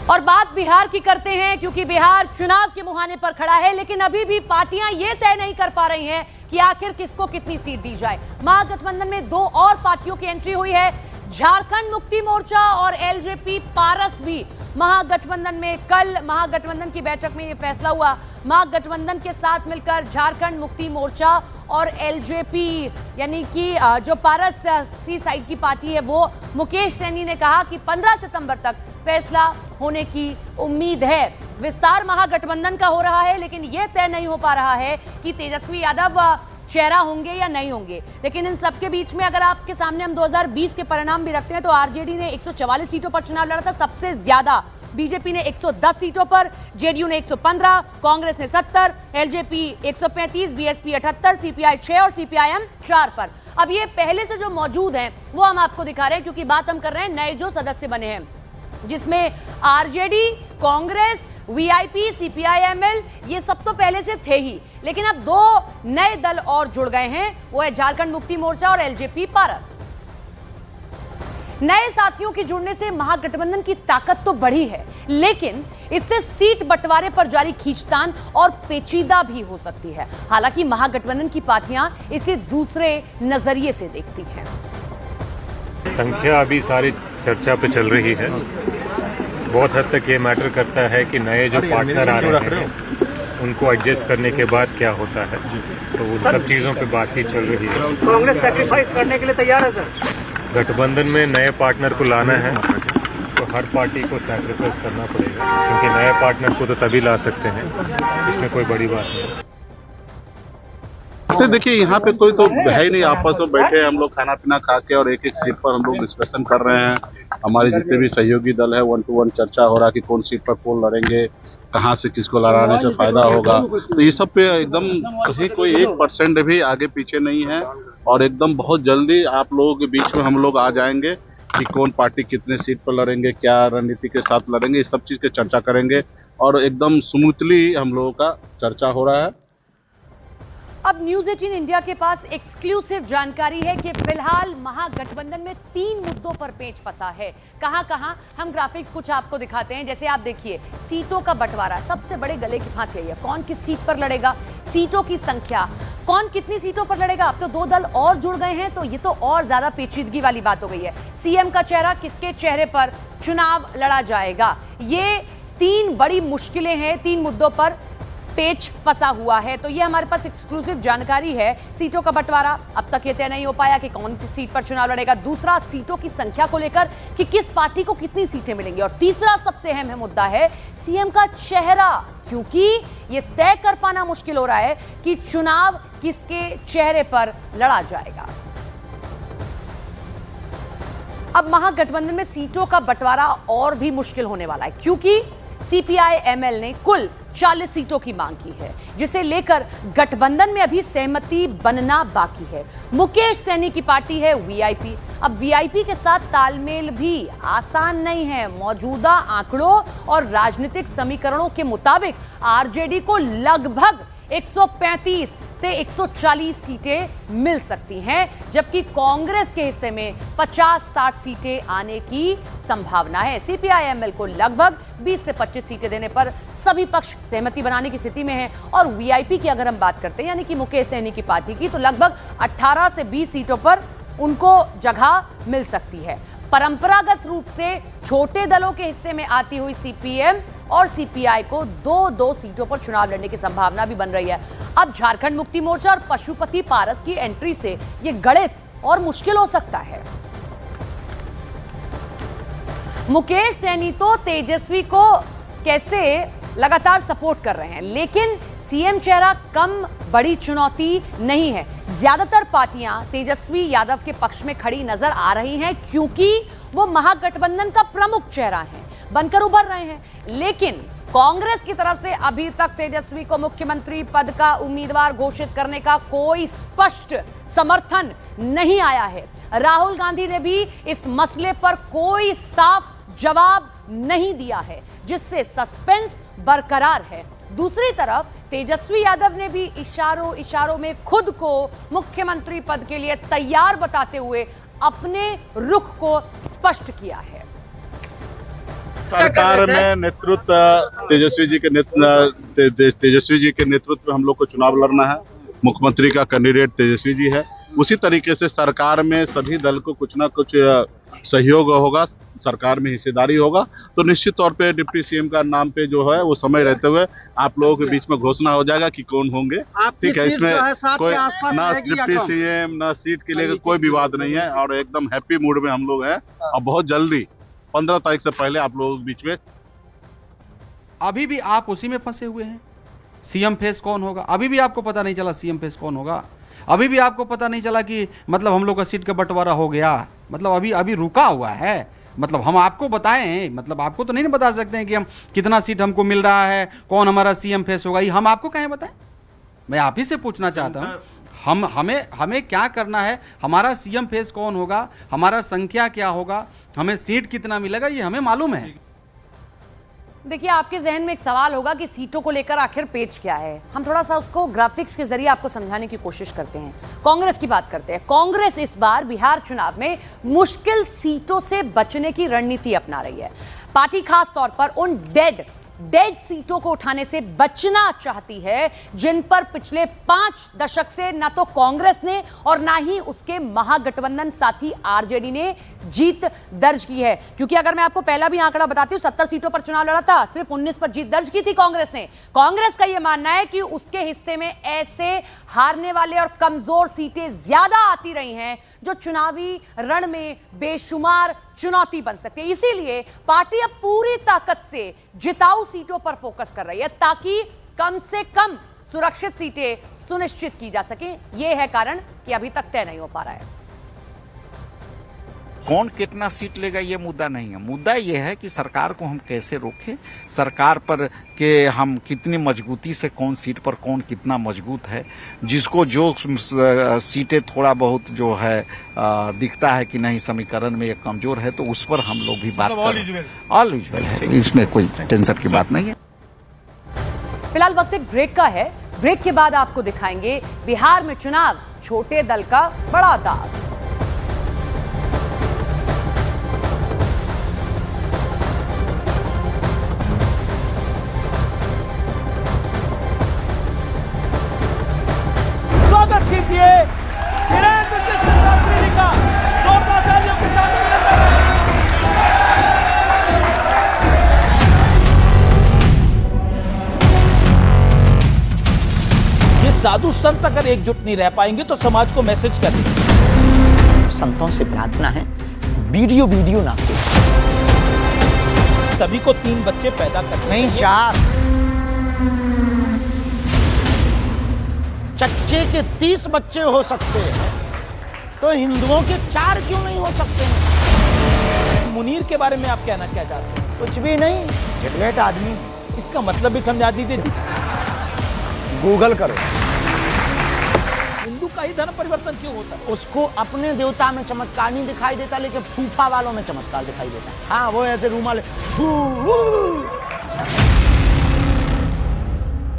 और बात बिहार की करते हैं, क्योंकि बिहार चुनाव के मुहाने पर खड़ा है, लेकिन अभी भी पार्टियां ये तय नहीं कर पा रही हैं कि आखिर किसको कितनी सीट दी जाए। महागठबंधन में दो और पार्टियों की एंट्री हुई है, झारखंड मुक्ति मोर्चा और एलजेपी पारस भी महागठबंधन में। कल महागठबंधन की बैठक में यह फैसला हुआ, महागठबंधन के साथ मिलकर झारखंड मुक्ति मोर्चा और एलजेपी यानी कि जो पारस सी साइड की पार्टी है, वो मुकेश सैनी ने कहा कि 15 सितंबर तक फैसला होने की उम्मीद है। विस्तार महागठबंधन का हो रहा है, लेकिन यह तय नहीं हो पा रहा है कि तेजस्वी यादव चेहरा होंगे या नहीं होंगे। लेकिन इन सबके बीच में अगर आपके सामने हम 2020 के परिणाम भी रखते हैं तो आरजेडी ने 144 सीटों पर चुनाव लड़ा था, सबसे ज्यादा। बीजेपी ने 110 सीटों पर, जेडीयू ने 115, कांग्रेस ने 70, एलजेपी 135, बीएसपी 78, सीपीआई 6 और सीपीआईएम 4 पर। अब ये पहले से जो मौजूद हैं वो हम आपको दिखा रहे हैं, क्योंकि बात हम कर रहे हैं नए जो सदस्य बने हैं, जिसमें आरजेडी, कांग्रेस, वीआईपी, सीपीआईएमएल, ये सब तो पहले से थे ही, लेकिन अब दो नए दल और जुड़ गए हैं, वो है झारखंड मुक्ति मोर्चा और एलजेपी पारस। नए साथियों के जुड़ने से महागठबंधन की ताकत तो बढ़ी है, लेकिन इससे सीट बंटवारे पर जारी खींचतान और पेचीदा भी हो सकती है। हालांकि महागठबंधन की पार्टियां इसे दूसरे नजरिए से देखती हैं। संख्या अभी सारी चर्चा पे चल रही है। बहुत हद तक ये मैटर करता है कि नए जो पार्टनर आ रहे हैं उनको एडजस्ट करने के बाद क्या होता है, तो उन सब चीज़ों पे बातचीत चल रही है। कांग्रेस सैक्रिफाइस करने के लिए तैयार है सर? गठबंधन में नए पार्टनर को लाना है तो हर पार्टी को सैक्रिफाइस करना पड़ेगा, क्योंकि नए पार्टनर को तो तभी ला सकते हैं, इसमें कोई बड़ी बात नहीं। तो देखिए, यहाँ पे कोई तो है ही नहीं, आपस में बैठे हैं हम लोग खाना पीना खा के और एक एक सीट पर हम लोग डिस्कशन कर रहे हैं। हमारे जितने भी सहयोगी दल है 1 to 1 चर्चा हो रहा है कि कौन सीट पर कौन लड़ेंगे, कहाँ से किसको लड़ाने से फायदा होगा। तो ये सब पे एकदम कहीं कोई 1% भी आगे पीछे नहीं है, और एकदम बहुत जल्दी आप लोगों के बीच में हम लोग आ जाएंगे कि कौन पार्टी कितने सीट पर लड़ेंगे, क्या रणनीति के साथ लड़ेंगे, इस सब चीज की चर्चा करेंगे और एकदम स्मूथली हम लोगों का चर्चा हो रहा है। अब न्यूज 18 इंडिया के पास एक्सक्लूसिव जानकारी है कि फिलहाल महागठबंधन में 3 मुद्दों पर पेच फंसा है। कहां कहां, हम ग्राफिक्स कुछ आपको दिखाते हैं। जैसे आप देखिए, सीटों का बंटवारा सबसे बड़े गले की फांसी है। कौन किस सीट पर लड़ेगा, सीटों की संख्या, कौन कितनी सीटों पर लड़ेगा। अब तो 2 दल और जुड़ गए हैं, तो ये तो और ज्यादा पेचीदगी वाली बात हो गई है। सीएम का चेहरा, किसके चेहरे पर चुनाव लड़ा जाएगा, ये 3 बड़ी मुश्किलें हैं, 3 मुद्दों पर पेच फंसा हुआ है। तो ये हमारे पास एक्सक्लूसिव जानकारी है। सीटों का बंटवारा, अब तक ये तय नहीं हो पाया कि कौन किस सीट पर चुनाव लड़ेगा। दूसरा, सीटों की संख्या को लेकर कि किस पार्टी को कितनी सीटें मिलेंगी। और तीसरा सबसे अहम मुद्दा है सीएम का चेहरा, क्योंकि ये तय कर पाना मुश्किल हो रहा है कि चुनाव किसके चेहरे पर लड़ा जाएगा। अब महागठबंधन में सीटों का बंटवारा और भी मुश्किल होने वाला है, क्योंकि सीपीआईएमएल ने कुल 40 सीटों की मांग की है, जिसे लेकर गठबंधन में अभी सहमति बनना बाकी है। मुकेश सैनी की पार्टी है वीआईपी। अब वीआईपी के साथ तालमेल भी आसान नहीं है। मौजूदा आंकड़ों और राजनीतिक समीकरणों के मुताबिक आरजेडी को लगभग 135 से 140 सीटें मिल सकती हैं, जबकि कांग्रेस के हिस्से में 50-60 सीटें आने की संभावना है। सीपीआईएमएल को लगभग 20 से 25 सीटें देने पर सभी पक्ष सहमति बनाने की स्थिति में हैं। और वीआईपी की अगर हम बात करते हैं, यानी कि मुकेश सहनी की पार्टी की, तो लगभग 18 से 20 सीटों पर उनको जगह मिल सकती है। परंपरागत रूप से छोटे दलों के हिस्से में आती हुई सीपीएम और सीपीआई को 2-2 सीटों पर चुनाव लड़ने की संभावना भी बन रही है। अब झारखंड मुक्ति मोर्चा और पशुपति पारस की एंट्री से ये गणित और मुश्किल हो सकता है। मुकेश सैनी तो तेजस्वी को कैसे लगातार सपोर्ट कर रहे हैं, लेकिन सीएम चेहरा कम बड़ी चुनौती नहीं है। ज्यादातर पार्टियां तेजस्वी यादव के पक्ष में खड़ी नजर आ रही हैं, क्योंकि वो महागठबंधन का प्रमुख चेहरा है, बनकर उभर रहे हैं। लेकिन कांग्रेस की तरफ से अभी तक तेजस्वी को मुख्यमंत्री पद का उम्मीदवार घोषित करने का कोई स्पष्ट समर्थन नहीं आया है। राहुल गांधी ने भी इस मसले पर कोई साफ जवाब नहीं दिया है, जिससे सस्पेंस बरकरार है। दूसरी तरफ तेजस्वी यादव ने भी इशारों में खुद को मुख्यमंत्री पद के लिए तैयार बताते हुए अपने रुख को स्पष्ट किया है। सरकार में नेतृत्व तेजस्वी जी के नेतृत्व में हम लोग को चुनाव लड़ना है। मुख्यमंत्री का कैंडिडेट तेजस्वी जी है। उसी तरीके से सरकार में सभी दल को कुछ ना कुछ सहयोग होगा, सरकार में हिस्सेदारी होगा, तो निश्चित तौर पे डिप्टी सीएम का नाम पे जो है वो समय रहते हुए आप लोगों के बीच में घोषणा हो जाएगा कि कौन होंगे। ठीक है, इसमें कोई ना डिप्टी सीएम ना सीट के लिए कोई विवाद नहीं है और एकदम हैप्पी मूड में हम लोग हैं और बहुत जल्दी 15 तारीख से पहले आप लोगों के बीच में। अभी भी आप उसी में फंसे हुए हैं, सीएम फेस कौन होगा, अभी भी आपको पता नहीं चला सीएम फेस कौन होगा, अभी भी आपको पता नहीं चला कि मतलब हम लोग का सीट का बंटवारा हो गया, मतलब अभी रुका हुआ है। मतलब हम आपको बताएं, मतलब आपको तो नहीं बता सकते हैं कि हम कितना सीट हमको मिल रहा है, कौन हमारा सीएम फेस होगा, ये हम आपको कहें बताएं। मैं आप ही से पूछना चाहता हूं, हमें क्या करना है, हमारा सीएम फेस कौन होगा, हमारा संख्या क्या होगा, हमें सीट कितना मिलेगा, ये हमें मालूम है। देखिए, आपके जहन में एक सवाल होगा कि सीटों को लेकर आखिर पेच क्या है। हम थोड़ा सा उसको ग्राफिक्स के जरिए आपको समझाने की कोशिश करते हैं। कांग्रेस की बात करते हैं। कांग्रेस इस बार बिहार चुनाव में मुश्किल सीटों से बचने की रणनीति अपना रही है। पार्टी खास तौर पर उन डेड सीटों को उठाने से बचना चाहती है जिन पर पिछले 5 दशक से ना तो कांग्रेस ने और ना ही उसके महागठबंधन साथी आरजेडी ने जीत दर्ज की है। क्योंकि अगर मैं आपको पहला भी आंकड़ा बताती हूं, 70 सीटों पर चुनाव लड़ा था, सिर्फ 19 पर जीत दर्ज की थी कांग्रेस ने। कांग्रेस का यह मानना है कि उसके हिस्से में ऐसे हारने वाले और कमजोर सीटें ज्यादा आती रही हैं जो चुनावी रण में बेशुमार चुनौती बन सकती है। इसीलिए पार्टी अब पूरी ताकत से जिताऊ सीटों पर फोकस कर रही है ताकि कम से कम सुरक्षित सीटें सुनिश्चित की जा सके। यह है कारण कि अभी तक तय नहीं हो पा रहा है। कौन कितना सीट लेगा ये मुद्दा नहीं है। मुद्दा ये है कि सरकार को हम कैसे रोकें, सरकार पर के हम कितनी मजबूती से, कौन सीट पर कौन कितना मजबूत है, जिसको जो सीटें थोड़ा बहुत जो है दिखता है कि नहीं समीकरण में ये कमजोर है, तो उस पर हम लोग भी बात करें। ऑल यूजुअल है, इसमें कोई टेंशन की बात नहीं है। फिलहाल वक्त एक ब्रेक का है। ब्रेक के बाद आपको दिखाएंगे बिहार में चुनाव छोटे दल का बड़ा दाव। स्वागत कीजिए वीरेंद्र कृष्ण शास्त्री जी का जोरदार तालियों के साथ। ये साधु संत अगर एकजुट नहीं रह पाएंगे तो समाज को मैसेज कर देंगे। संतों से प्रार्थना है वीडियो ना करें। सभी को 3 बच्चे पैदा करने नहीं 4। चच्चे के 30 बच्चे हो सकते हैं तो हिंदुओं के 4 क्यों नहीं हो सकते हैं? मुनीर के बारे में आप कहना क्या चाहते हैं? कुछ भी नहीं, झिटलेट आदमी। इसका मतलब भी समझा दीजिए। गूगल करो। हिंदू का ही धर्म परिवर्तन क्यों होता है? उसको अपने देवता में चमत्कार नहीं दिखाई देता, लेकिन फूफा वालों में चमत्कार दिखाई देता है। हाँ, वो ऐसे रूमाल